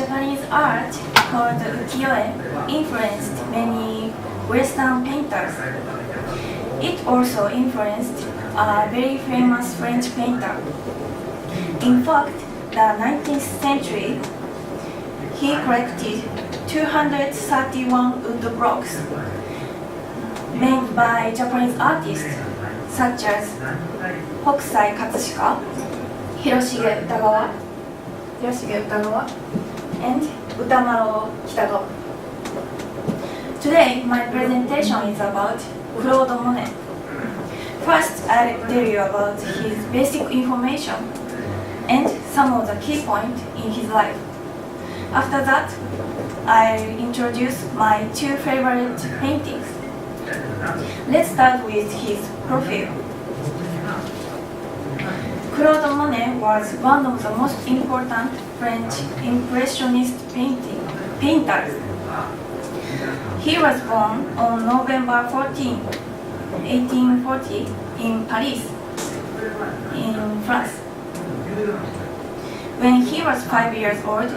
Japanese art called ukiyo-e influenced many Western painters. It also influenced a very famous French painter. In fact, the 19th century, he collected 231 wood blocks made by Japanese artists such as Hokusai Katsushika, Hiroshige Utagawa, and Utamaro Kitagawa. Today, my presentation is about Claude Monet. First, I'll tell you about his basic information and some of the key points in his life. After that, I'll introduce my two favorite paintings. Let's start with his profile. Claude Monet was one of the most important French Impressionist painters. He was born on November 14, 1840 in Paris, in France. When he was 5 years old,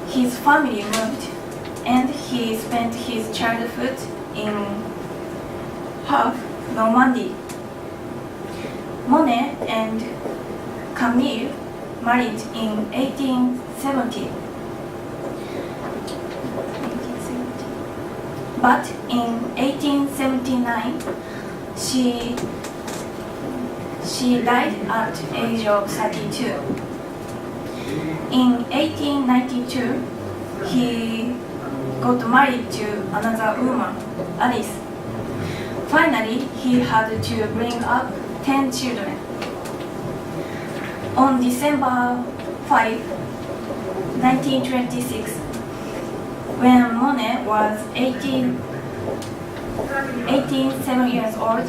his family moved and he spent his childhood in Havre, Normandy. Monet and Camille married in 1870. But in 1879, she died at the age of 32. In 1892, he got married to another woman, Alice. Finally, he had to bring up 10 children. On December 5, 1926, when Monet was 87 years old,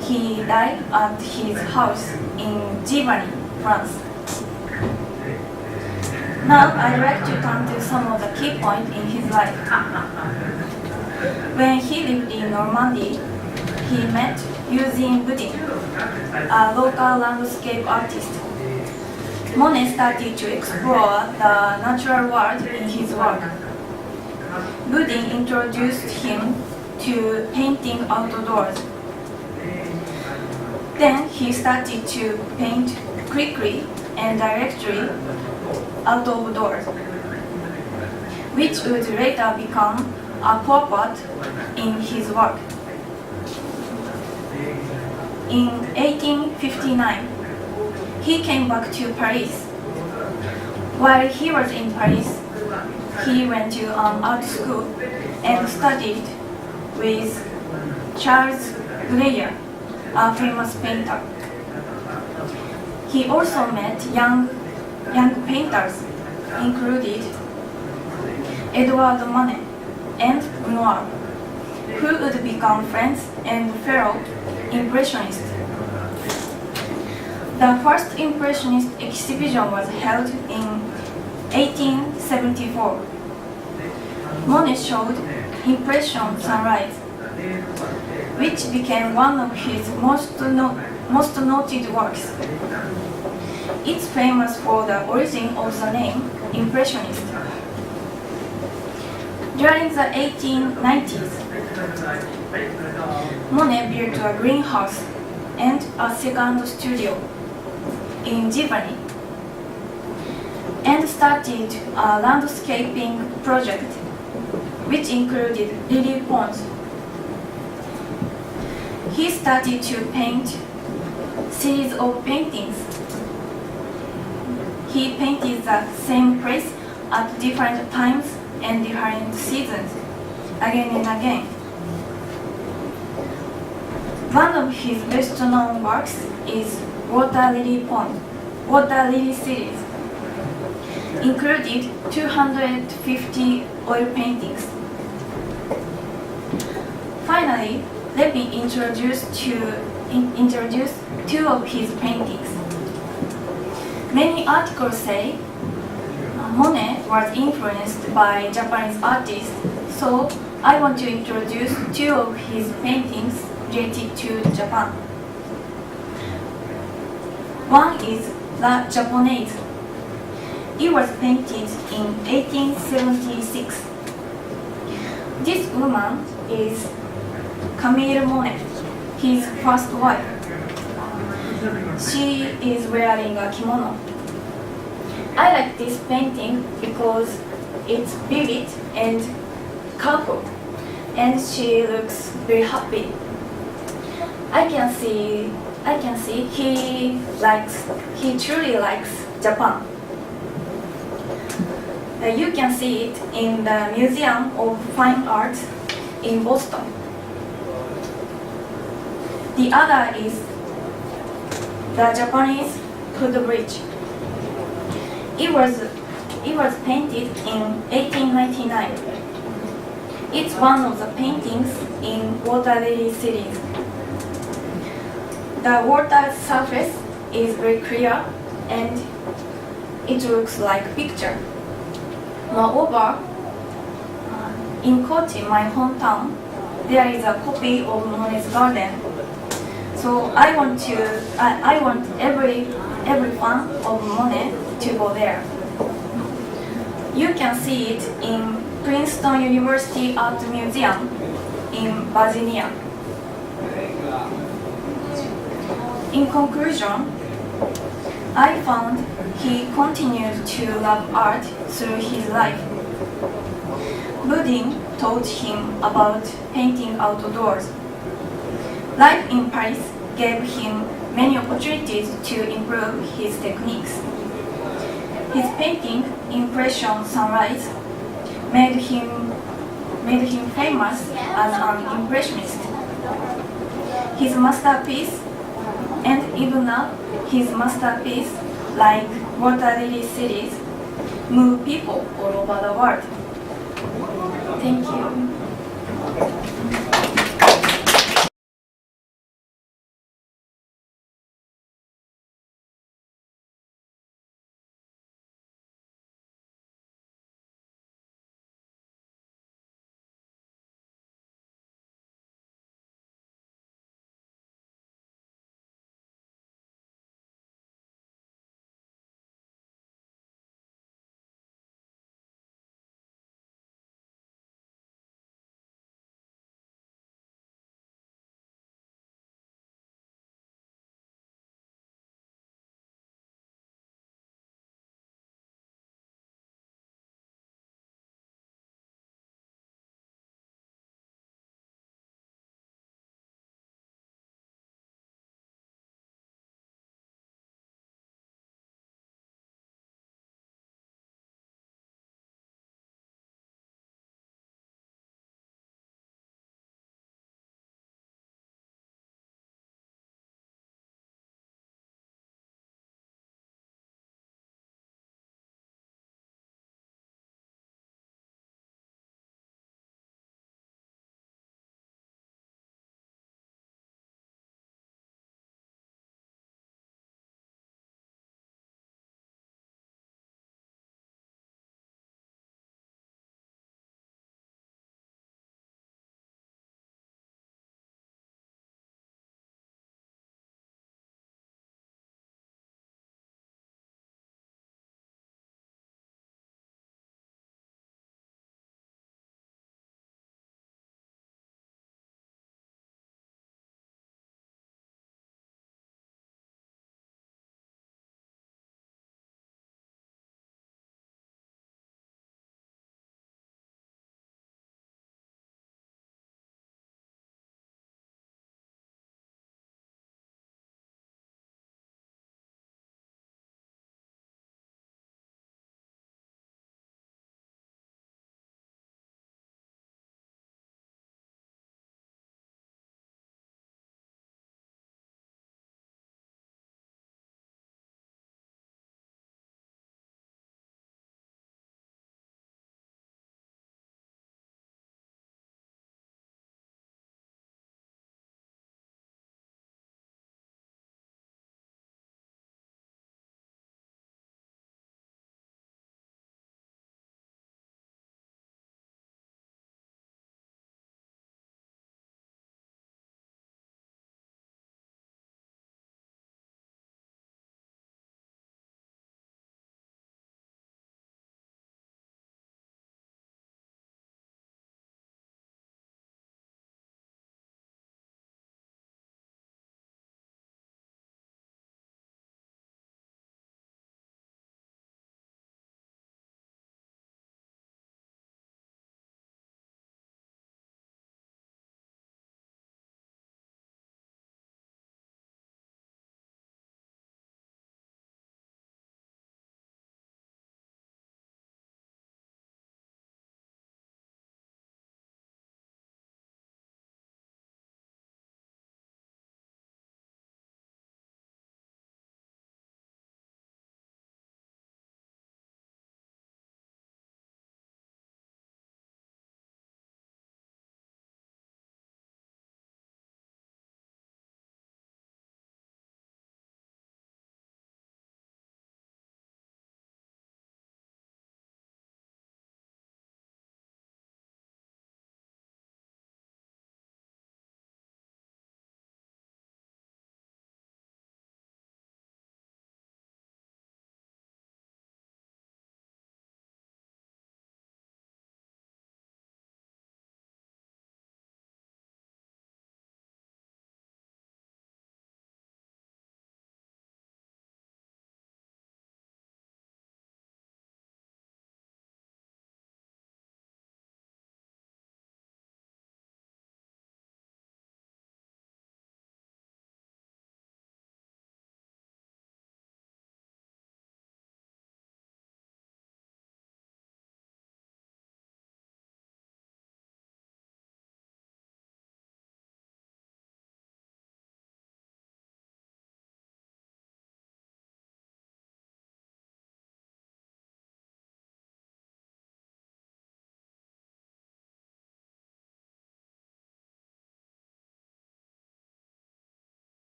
he died at his house in Giverny, France. Now I'd like to turn to some of the key points in his life. When he lived in Normandy, he met Eugene Boudin, a local landscape artist. Monet started to explore the natural world in his work. Boudin introduced him to painting outdoors. Then he started to paint quickly and directly out of doors, which would later become a purport in his work. In 1859, he came back to Paris. While he was in Paris, he went to an art school and studied with Charles Greyer, a famous painter. He also met young painters, including Edouard Manet and Renoir, who would become friends and fellow Impressionists. The first Impressionist exhibition was held in 1874. Monet showed Impression Sunrise, which became one of his most noted works. It's famous for the origin of the name Impressionist. During the 1890s, Monet built a greenhouse and a second studio in Giverny and started a landscaping project which included lily ponds. He started to paint series of paintings. He painted the same place at different times and different seasons, again and again. One of his best-known works is Water Lily series, included 250 oil paintings. Finally, let me introduce two of his paintings. Many articles say Monet was influenced by Japanese artists, so I want to introduce two of his paintings related to Japan. One is La Japonaise. It was painted in 1876. This woman is Camille Monet, his first wife. She is wearing a kimono. I like this painting because it's vivid and colorful, and she looks very happy. I can see he truly likes Japan. You can see it in the Museum of Fine Arts in Boston. The other is the Japanese Hood Bridge. It was painted in 1899. It's one of the paintings in Water Lily series. The water surface is very clear and it looks like a picture. Moreover, in Kochi, my hometown, there is a copy of Monet's garden. So I want every fan of Monet to go there. You can see it in Princeton University Art Museum in Virginia. In conclusion, I found he continued to love art through his life. Budding taught him about painting outdoors. Life in Paris gave him many opportunities to improve his techniques. His painting, Impression Sunrise, made him famous as an impressionist. His masterpiece, and even now, his masterpiece, like Water Lily series, move people all over the world. Thank you.